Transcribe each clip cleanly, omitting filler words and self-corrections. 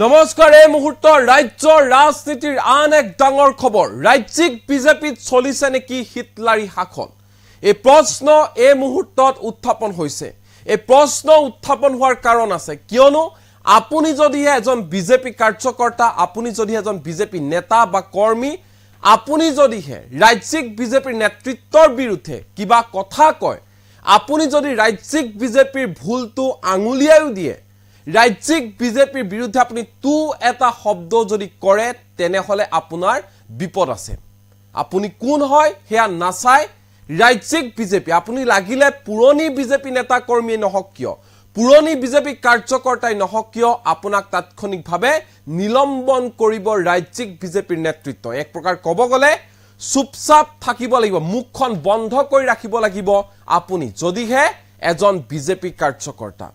নমস্কাৰ এই মুহূৰ্তৰ ৰাজ্যৰ ৰাজনীতিৰ আন এক ডাঙৰ খবৰ ৰাজ্যিক বিজেপিত চলিছে নেকি হিটলাৰী শাসন এই প্ৰশ্ন এই মুহূৰ্তত উত্থাপন হৈছে এই প্ৰশ্ন উত্থাপন হোৱাৰ কাৰণ আছে কিয়নো আপুনি যদি এজন বিজেপি কাৰ্যকৰ্তা আপুনি যদি এজন বিজেপি নেতা বা কৰ্মী আপুনি যদি ৰাজ্যিক বিজেপিৰ নেতৃত্বৰ বিৰুদ্ধে কিবা কথা কয় আপুনি যদি ৰাজ্যিক বিজেপিৰ ভুলটো আঙুলিয়াই দিয়ে ৰাজ্যিক বিজেপিৰ বিৰুদ্ধে আপুনি তু এটা শব্দ যদি কৰে তেনেহলে আপোনাৰ বিপদ আছে আপুনি কোন হয় হেয়া নাচাই ৰাজ্যিক বিজেপি আপুনি লাগিলে পুৰণি বিজেপি নেতা কৰ্মী নহক কিয় পুৰণি বিজেপি কাৰ্যকৰ্তাই নহক কিয় আপোনাক তাৎক্ষণিকভাৱে নিলম্বন কৰিব ৰাজ্যিক বিজেপিৰ নেতৃত্ব এক প্ৰকাৰ ক'ব গলে চুপচাপ থাকিব লাগিব মুখখন বন্ধ কৰি ৰাখিব লাগিব আপুনি যদিহে এজন বিজেপি কাৰ্যকৰ্তা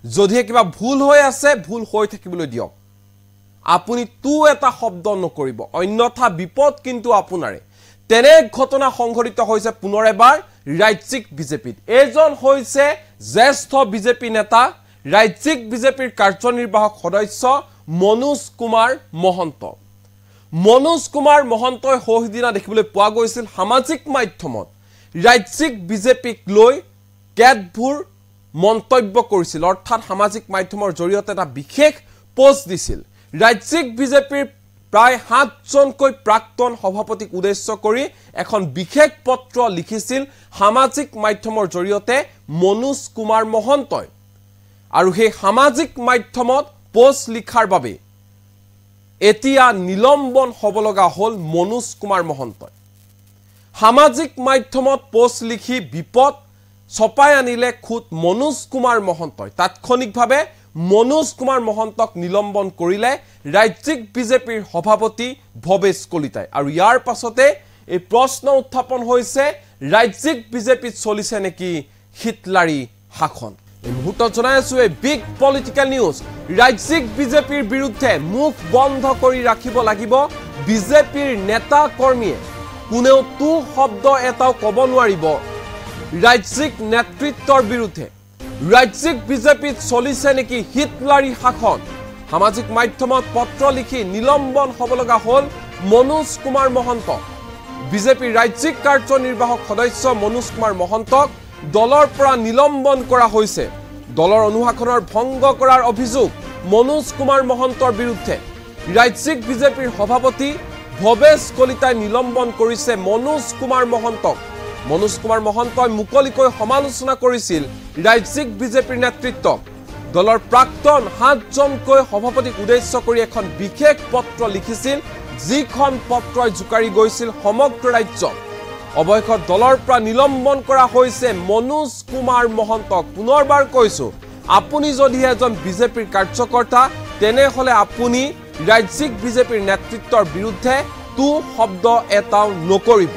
যদিহে কিবা ভুল হৈ আছে ভুল হৈ থাকিবলৈ দিয়ক আপুনি তু এটা শব্দ নকৰিব অন্যথা বিপদ কিন্তু আপোনাৰে তেনে ঘটনা সংঘটিত হৈছে পুনৰ এবাৰ ৰাজ্যিক বিজেপিত এজন হৈছে জ্যেষ্ঠ বিজেপি নেতা ৰাজ্যিক বিজেপিৰ কাৰ্যনিৰ্বাহক সদস্য মনোজ কুমাৰ মহন্তই হহিদিনা দেখিবলৈ পোৱা গৈছিল সামাজিক মাধ্যমত ৰাজ্যিক বিজেপিক লৈ কেতবোৰ মন্তব্য কৰিছিল অৰ্থাৎ সামাজিক মাধ্যমৰ জৰিয়তে এটা বিশেষ পোষ্ট দিছিল ৰাজ্যিক বিজেপিৰ প্ৰায় 7 জনকৈ প্ৰাক্তন সভাপতিক উদ্দেশ্য কৰি এখন বিশেষ পত্ৰ লিখিছিল সামাজিক মাধ্যমৰ জৰিয়তে মনোজ কুমাৰ মহন্তই আৰু সেই সামাজিক মাধ্যমত পোষ্ট লিখাৰ বাবে এতিয়া নিলম্বন হ'ব লগা হ'ল মনোজ কুমাৰ মহন্তই সামাজিক মাধ্যমত পোষ্ট লিখি বিপদ ছপাই আনিলে খুদ মনোজ কুমাৰ মহন্তই তাৎক্ষণিকভাৱে মনোজ কুমাৰ মহন্তক নিলম্বন কৰিলে ৰাজ্যিক বিজেপিৰ সভাপতি ভৱেশ কলিতাই আৰু ইয়াৰ পাছতে এই প্ৰশ্ন উত্থাপন হৈছে ৰাজ্যিক বিজেপিত চলিছে নেকি হিটলাৰী শাসন এই মুহূৰ্তত জনাই আছো এই বিগ পলিটিকেল নিউজ ৰাজ্যিক বিজেপিৰ বিৰুদ্ধে মুখ বন্ধ কৰি ৰাখিব লাগিব বিজেপিৰ নেতা কৰ্মীয়ে কোনেও তু শব্দ এটাও ক'ব নোৱাৰিব ৰাজ্যিক নেতৃত্বৰ বিৰুদ্ধে ৰাজ্যিক বিজেপিত চলিছে নেকি হিটলাৰী শাসন সামাজিক মাধ্যমত পত্ৰ লিখি নিলম্বন হ'ব লগা হ'ল মনোজ কুমাৰ মহন্ত বিজেপিৰ ৰাজ্যিক কাৰ্যনিৰ্বাহক সদস্য মনোজ কুমাৰ মহন্তক দলৰ পৰা নিলম্বন কৰা হৈছে দলৰ অনুশাসনৰ ভংগ কৰাৰ অভিযোগ মনোজ কুমাৰ মহন্তৰ বিৰুদ্ধে ৰাজ্যিক বিজেপিৰ সভাপতি ভৱেশ কলিতাই নিলম্বন কৰিছে মনোজ কুমাৰ মহন্তক মনোজ কুমাৰ মহন্তই মুকলিকৈ সমালোচনা কৰিছিল ৰাজ্যিক বিজেপিৰ নেতৃত্বক দলৰ প্ৰাক্তন 7 জনকৈ সভাপতিক উদ্দেশ্য কৰি এখন বিশেষ পত্ৰ লিখিছিল যিখন পত্ৰই জুকাৰি গৈছিল সমগ্ৰ ৰাজ্য অৱশেষত দলৰ পৰা নিলম্বন কৰা হৈছে মনোজ কুমাৰ মহন্তক পুনৰবাৰ কৈছো আপুনি যদি এজন বিজেপিৰ কাৰ্যকৰ্তা তেনেহলে আপুনি ৰাজ্যিক বিজেপিৰ নেতৃত্বৰ বিৰুদ্ধে তু শব্দ এটাও নকৰিব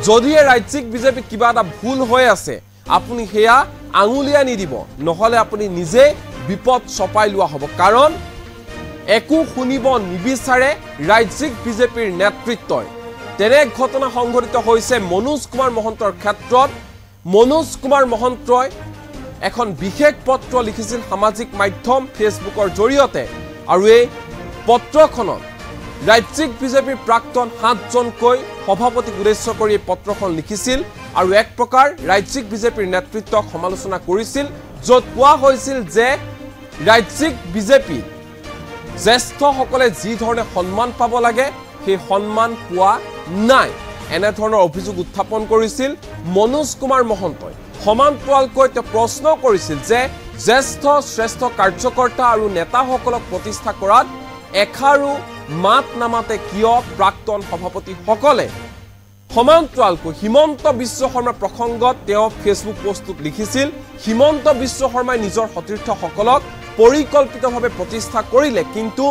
যদিহে ৰাজ্যিক বিজেপিত কিবা এটা ভুল হৈ আছে আপুনি হেয়া আঙুলিয়া নিদিব নহলে আপুনি নিজে বিপদ ছপাই লোৱা হ'ব কাৰণ একো শুনিব নিবিচাৰে ৰাজ্যিক বিজেপিৰ নেতৃত্বই তেনে ঘটনা সংঘটিত হৈছে মনোজ কুমাৰ মহন্তৰ ক্ষেত্ৰত মনোজ কুমাৰ মহন্তই এখন বিশেষ পত্ৰ লিখিছিল সামাজিক মাধ্যম ফেচবুকৰ জৰিয়তে আৰু এই পত্ৰখনত ৰাজ্যিক বিজেপিৰ প্ৰাক্তন 7 জনকৈ সভাপতিক উদ্দেশ্য কৰি এই পত্ৰখন লিখিছিল আৰু এক প্ৰকাৰ ৰাজ্যিক বিজেপিৰ নেতৃত্বক সমালোচনা কৰিছিল য'ত কোৱা হৈছিল যে ৰাজ্যিক বিজেপি জ্যেষ্ঠসকলে যি ধৰণে সন্মান পাব লাগে সেই সন্মান পোৱা নাই এনে ধৰণৰ অভিযোগ উত্থাপন কৰিছিল মনোজ কুমাৰ মহন্তই সমান্তৰালকৈ প্ৰশ্ন কৰিছিল যে জ্যেষ্ঠ শ্ৰেষ্ঠ কাৰ্যকৰ্তা আৰু নেতাসকলক প্ৰতিষ্ঠা কৰাত এখাৰু মাত নামাতে কিয় প্ৰাক্তন সভাপতিসকলে সমান্তৰালকৈ হিমন্ত বিশ্ব শৰ্মা প্ৰসংগত তেওঁ ফেচবুক পোষ্টত লিখিছিল হিমন্ত বিশ্ব শৰ্মাই নিজৰ সতীৰ্থসকলক পৰিকল্পিতভাৱে প্ৰতিষ্ঠা কৰিলে কিন্তু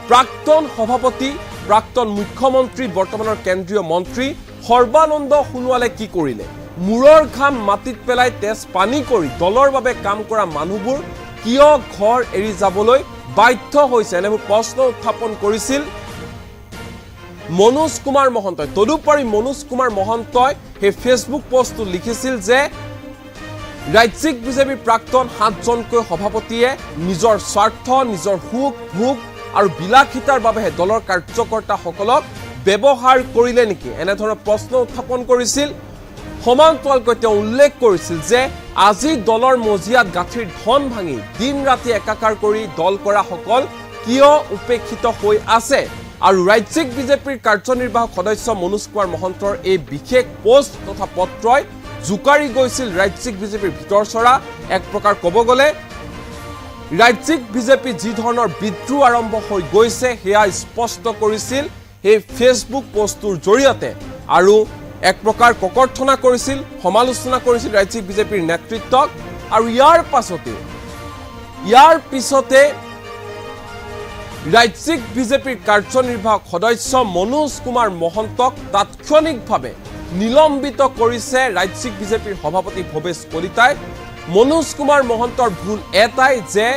প্ৰাক্তন সভাপতি প্ৰাক্তন মুখ্যমন্ত্ৰী বৰ্তমানৰ কেন্দ্ৰীয় মন্ত্ৰী সৰ্বানন্দ সোণোৱালে কি কৰিলে মূৰৰ ঘাম মাটিত পেলাই তেজ পানী কৰি দলৰ বাবে কাম কৰা মানুহবোৰ কিয় ঘৰ এৰি যাবলৈ বাধ্য হৈছে এনেবোৰ প্ৰশ্ন উত্থাপন কৰিছিল মনোজ কুমাৰ মহন্তই তদুপৰি মনোজ কুমাৰ মহন্তই সেই ফেচবুক পোষ্টত লিখিছিল যে ৰাজ্যিক বিজেপি প্ৰাক্তন 7 জনকৈ সভাপতিয়ে নিজৰ স্বাৰ্থ নিজৰ হুক ভুক আৰু বিলাসিতাৰ বাবে দলৰ কাৰ্যকৰ্তাসকলক ব্যৱহাৰ কৰিলে নেকি এনেধৰণৰ প্ৰশ্ন উত্থাপন কৰিছিল সমান্তৰালকৈ তেওঁ উল্লেখ কৰিছিল যে আজি দলৰ মজিয়াত গাঁঠিৰ ধন ভাঙি দিন ৰাতি একাকাৰ কৰি দল কৰা সকল কিয় উপেক্ষিত হৈ আছে আৰু ৰাজ্যিক বিজেপিৰ কাৰ্যনিৰ্বাহক সদস্য মনোজ কুমাৰ মহন্তৰ এই বিশেষ পোষ্ট তথা পত্ৰই জোকাৰি গৈছিল ৰাজ্যিক বিজেপিৰ ভিতৰচৰা এক প্ৰকাৰ ক'ব গ'লে ৰাজ্যিক বিজেপি যি ধৰণৰ বিদ্ৰোহ আৰম্ভ হৈ গৈছে সেয়া স্পষ্ট কৰিছিল এই ফেচবুক পোষ্টটোৰ জৰিয়তে আৰু এক প্ৰকাৰ ককৰ্থনা কৰিছিল সমালোচনা কৰিছিল ৰাজ্যিক বিজেপিৰ নেতৃত্বক আৰু ইয়াৰ পিছতে ৰাজ্যিক বিজেপিৰ কাৰ্যনিৰ্বাহক সদস্য মনোজ কুমাৰ মহন্তক তাৎক্ষণিকভাৱে নিলম্বিত কৰিছে ৰাজ্যিক বিজেপিৰ সভাপতি ভৱেশ কলিতাই মনোজ কুমাৰ মহন্তৰ ভুল এটাই যে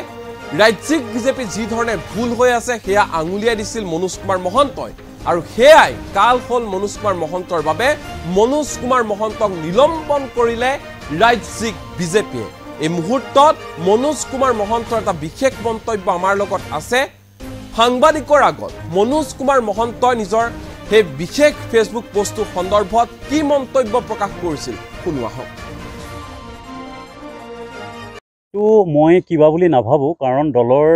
ৰাজ্যিক বিজেপি যি ধৰণে ভুল হৈ আছে সেয়া আঙুলিয়াই দিছিল মনোজ কুমাৰ মহন্তই আৰু সেয়াই কাল হল মনোজ কুমাৰ মহন্তৰ বাবে মনোজ কুমাৰ মহন্তক নিলম্বন কৰিলে ৰাজ্যিক বিজেপিয়ে এই মুহূৰ্তত মনোজ কুমাৰ মহন্তৰ এটা বিশেষ মন্তব্য আমাৰ লগত আছে সাংবাদিকৰ আগত মনোজ কুমাৰ মহন্তই নিজৰ সেই বিশেষ ফেচবুক পোষ্টৰ সন্দৰ্ভত কি মন্তব্য প্ৰকাশ কৰিছিল শুনোৱা হওক তো মই কিবা বুলি নাভাবো কাৰণ দলৰ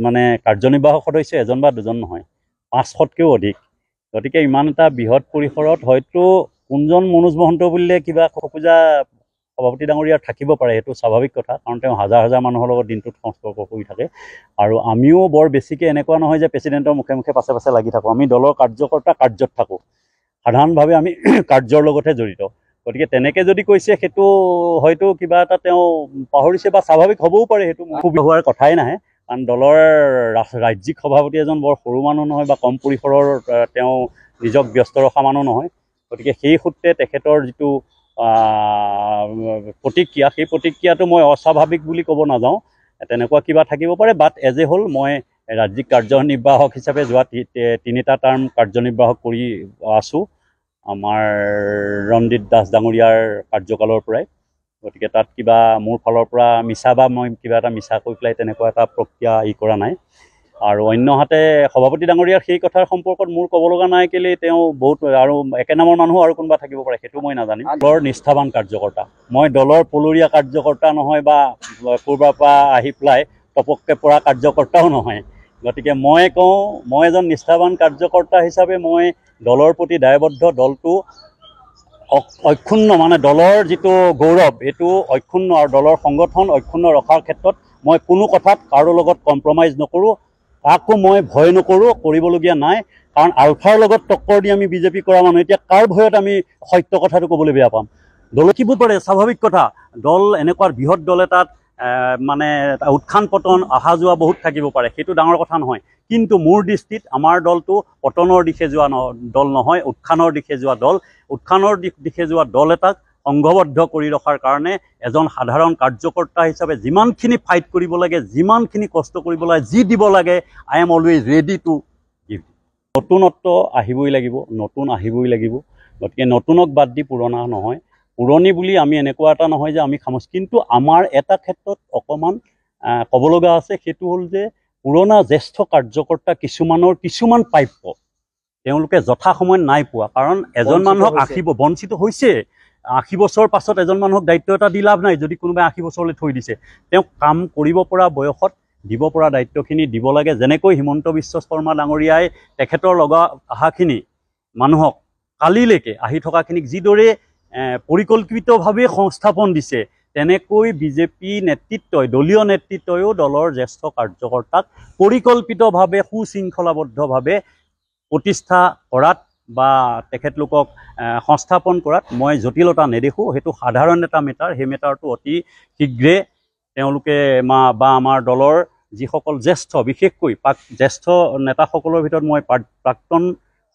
মানে কাৰ্যনিৰ্বাহক সদস্য এজন বা দুজন নহয় 500তকৈও অধিক গতিকে ইমান এটা বৃহৎ পৰিসৰত হয়তো কোনজন মনোজ মহন্ত বুলিলে কিবা খোজা সভাপতি ডাঙৰীয়া থাকিব পাৰে সেইটো স্বাভাৱিক কথা কাৰণ তেওঁ হাজাৰ হাজাৰ মানুহৰ লগত দিনটোত সংস্পৰ্শ কৰি থাকে আৰু আমিও বৰ বেছিকৈ এনেকুৱা নহয় যে প্ৰেচিডেণ্টৰ মুখে মুখে পাছে পাছে লাগি থাকোঁ আমি দলৰ কাৰ্যকৰ্তা কাৰ্যত থাকোঁ সাধাৰণভাৱে আমি কাৰ্যৰ লগতহে জড়িত গতিকে তেনেকৈ যদি কৈছে সেইটো হয়তো কিবা এটা তেওঁ পাহৰিছে বা স্বাভাৱিক হ'বও পাৰে সেইটো সুবিধা হোৱাৰ কথাই নাহে কাৰণ দলৰ ৰাজ্যিক সভাপতি এজন বৰ সৰু মানুহ নহয় বা কম পৰিসৰৰ তেওঁ নিজক ব্যস্ত ৰখা মানুহ নহয় গতিকে সেই সূত্ৰে তেখেতৰ যিটো প্ৰতিক্ৰিয়া সেই প্ৰতিক্ৰিয়াটো মই অস্বাভাৱিক বুলি ক'ব নাযাওঁ তেনেকুৱা কিবা থাকিব পাৰে বাট এজ এ হ'ল মই ৰাজ্যিক কাৰ্যনিৰ্বাহক হিচাপে যোৱা 3টা টাৰ্ম কাৰ্যনিৰ্বাহক কৰি আছোঁ আমাৰ ৰঞ্জিত দাস ডাঙৰীয়াৰ কাৰ্যকালৰ পৰাই গতিকে তাত কিবা মোৰ ফালৰ পৰা মিছা বা মই কিবা এটা মিছা কৈ পেলাই তেনেকুৱা এটা প্ৰক্ৰিয়া কৰা নাই আৰু অন্যহাতে সভাপতি ডাঙৰীয়াৰ সেই কথাৰ সম্পৰ্কত মোৰ ক'ব লগা নাই কেলে তেওঁ বহুত আৰু একে নামৰ মানুহ আৰু কোনোবা থাকিব পাৰে সেইটো মই নাজানিম দলৰ নিষ্ঠাবান কাৰ্যকৰ্তা মই দলৰ পলৰীয়া কাৰ্যকৰ্তা নহয় বা ক'ৰবাৰ পৰা আহি পেলাই টপককৈ পৰা কাৰ্যকৰ্তাও নহয় গতিকে মই কওঁ মই এজন নিষ্ঠাবান কাৰ্যকৰ্তা হিচাপে মই দলৰ প্ৰতি দায়বদ্ধ দলটো অক্ষুণ্ণ মানে দলৰ যিটো গৌৰৱ এইটো অক্ষুণ্ণ আৰু দলৰ সংগঠন অক্ষুণ্ণ ৰখাৰ ক্ষেত্ৰত মই কোনো কথাত কাৰো লগত কম্প্ৰমাইজ নকৰোঁ কাকো মই ভয় নকৰোঁ কৰিবলগীয়া নাই কাৰণ আলফাৰ লগত টক্কৰ দি আমি বিজেপি কৰা মানুহ এতিয়া কাৰ ভয়ত আমি সত্য কথাটো ক'বলৈ বেয়া পাম দল কিব পাৰে স্বাভাৱিক কথা দল এনেকুৱা বৃহৎ দল এটাত মানে উত্থান পতন অহা যোৱা বহুত থাকিব পাৰে সেইটো ডাঙৰ কথা নহয় কিন্তু মোৰ দৃষ্টিত আমাৰ দলটো পতনৰ দিশে যোৱা দল নহয় উত্থানৰ দিশে যোৱা দল উত্থানৰ দিশে যোৱা দল এটাক সংঘবদ্ধ কৰি ৰখাৰ কাৰণে এজন সাধাৰণ কাৰ্যকৰ্তা হিচাপে যিমানখিনি ফাইট কৰিব লাগে যিমানখিনি কষ্ট কৰিব লাগে যি দিব লাগে I am always ready to give নতুনত্ব আহিবই লাগিব গতিকে নতুনক বাদ দি পুৰণা নহয় পুৰণি বুলি আমি এনেকুৱা এটা নহয় যে আমি খামোচ কিন্তু আমাৰ এটা ক্ষেত্ৰত অকণমান ক'ব লগা আছে সেইটো হ'ল যে পুৰণা জ্যেষ্ঠ কাৰ্যকৰ্তা কিছুমান প্ৰাপ্য তেওঁলোকে যথাসময়ত নাই পোৱা কাৰণ এজন মানুহক বঞ্চিত হৈছে 80 বছৰ পাছত এজন মানুহক দায়িত্ব এটা দি লাভ নাই যদি কোনোবাই 80 বছৰলৈ থৈ দিছে তেওঁক কাম কৰিব পৰা বয়সত দিব পৰা দায়িত্বখিনি দিব লাগে যেনেকৈ হিমন্ত বিশ্ব শৰ্মা ডাঙৰীয়াই তেখেতৰ লগা অহাখিনি মানুহক কালিলৈকে আহি থকাখিনিক যিদৰে পৰিকল্পিতভাৱে সংস্থাপন দিছে তেনেকৈ বিজেপি নেতৃত্বই দলীয় নেতৃত্বয়ো দলৰ জ্যেষ্ঠ কাৰ্যকৰ্তাক পৰিকল্পিতভাৱে সুশৃংখলাবদ্ধভাৱে প্ৰতিষ্ঠা কৰাত বা তেখেতলোকক সংস্থাপন কৰাত মই জটিলতা নেদেখোঁ সেইটো সাধাৰণ এটা মেটাৰ সেই মেটাৰটো অতি শীঘ্ৰে তেওঁলোকে বা আমাৰ দলৰ যিসকল জ্যেষ্ঠ বিশেষকৈ জ্যেষ্ঠ নেতাসকলৰ ভিতৰত মই প্ৰাক্তন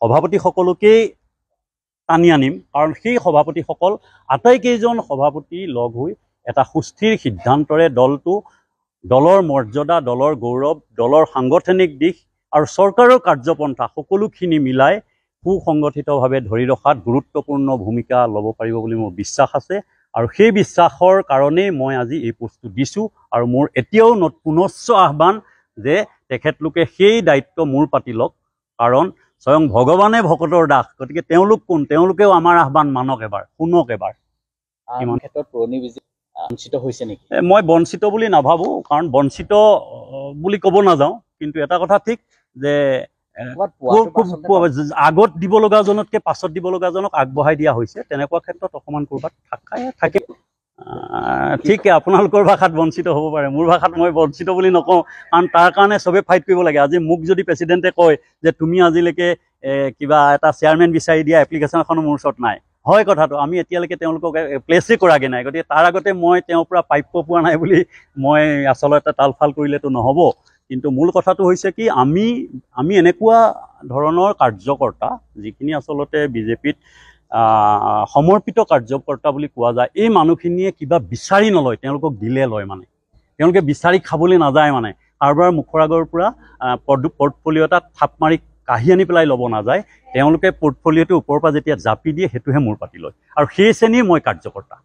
সভাপতিসকলকেই টানি আনিম কাৰণ সেই সভাপতিসকল আটাইকেইজন সভাপতি লগ হৈ এটা সুস্থিৰ সিদ্ধান্তৰে দলৰ মৰ্যাদা দলৰ গৌৰৱ দলৰ সাংগঠনিক দিশ আৰু চৰকাৰৰ কাৰ্যপন্থা সকলোখিনি মিলাই সুসংগঠিতভাৱে ধৰি ৰখাত গুৰুত্বপূৰ্ণ ভূমিকা ল'ব পাৰিব বুলি মোৰ বিশ্বাস আছে আৰু সেই বিশ্বাসৰ কাৰণেই মই আজি এই পোষ্টটো দিছোঁ আৰু মোৰ এতিয়াও পুনশ্চ আহ্বান যে তেখেতলোকে সেই দায়িত্ব মূৰ পাতি লওক, কাৰণ স্বয়ং ভগৱানে ভকতৰ দাস, গতিকে তেওঁলোক কোন, তেওঁলোকেও আমাৰ আহ্বান মানক এবাৰ, শুনক এবাৰ। ইমান ক্ষেত্ৰত পুৰণি বিজেপি বঞ্চিত হৈছে নেকি? মই বঞ্চিত বুলি নাভাবোঁ, কাৰণ বঞ্চিত বুলি ক'ব নাযাওঁ, কিন্তু এটা কথা ঠিক যে আগত দিব লগাজনতকৈ পাছত দিব লগাজনক আগবঢ়াই দিয়া হৈছে, তেনেকুৱা ক্ষেত্ৰত অকণমান ক'ৰবাত থাকে। ঠিক আপোনালোকৰ ভাষাত বঞ্চিত হ'ব পাৰে, মোৰ ভাষাত মই বঞ্চিত বুলি নকওঁ, কাৰণ তাৰ কাৰণে চবেই ফাইট কৰিব লাগে। আজি মোক যদি প্ৰেচিডেণ্টে কয় যে তুমি আজিলৈকে কিবা এটা চেয়াৰমেন বিচাৰি দিয়া এপ্লিকেশ্যন এখনো মোৰ ওচৰত নাই, হয় কথাটো, আমি এতিয়ালৈকে তেওঁলোকক প্লেচেই কৰাগৈ নাই, গতিকে তাৰ আগতে মই তেওঁৰ পৰা প্ৰাপ্য পোৱা নাই বুলি মই আচলতে তালফাল কৰিলেতো নহ'ব। কিন্তু মূল কথাটো হৈছে কি, আমি এনেকুৱা ধৰণৰ কাৰ্যকৰ্তা যিখিনি আচলতে বিজেপিত সমৰ্পিত কাৰ্যকৰ্তা বুলি কোৱা যায়, এই মানুহখিনিয়ে কিবা বিচাৰি নলয়, তেওঁলোকক দিলে লয়, মানে তেওঁলোকে বিচাৰি খাবলৈ নাযায়, মানে কাৰোবাৰ মুখৰ আগৰ পৰা পৰ্টফলিঅ' এটা থাপ মাৰি কাঢ়ি আনি পেলাই ল'ব নাযায়, তেওঁলোকে পৰ্টফলিঅ'টো ওপৰৰ পৰা যেতিয়া জাপি দিয়ে সেইটোহে মূৰ পাতি লয়, আৰু সেই শ্ৰেণীৰ মই কাৰ্যকৰ্তা।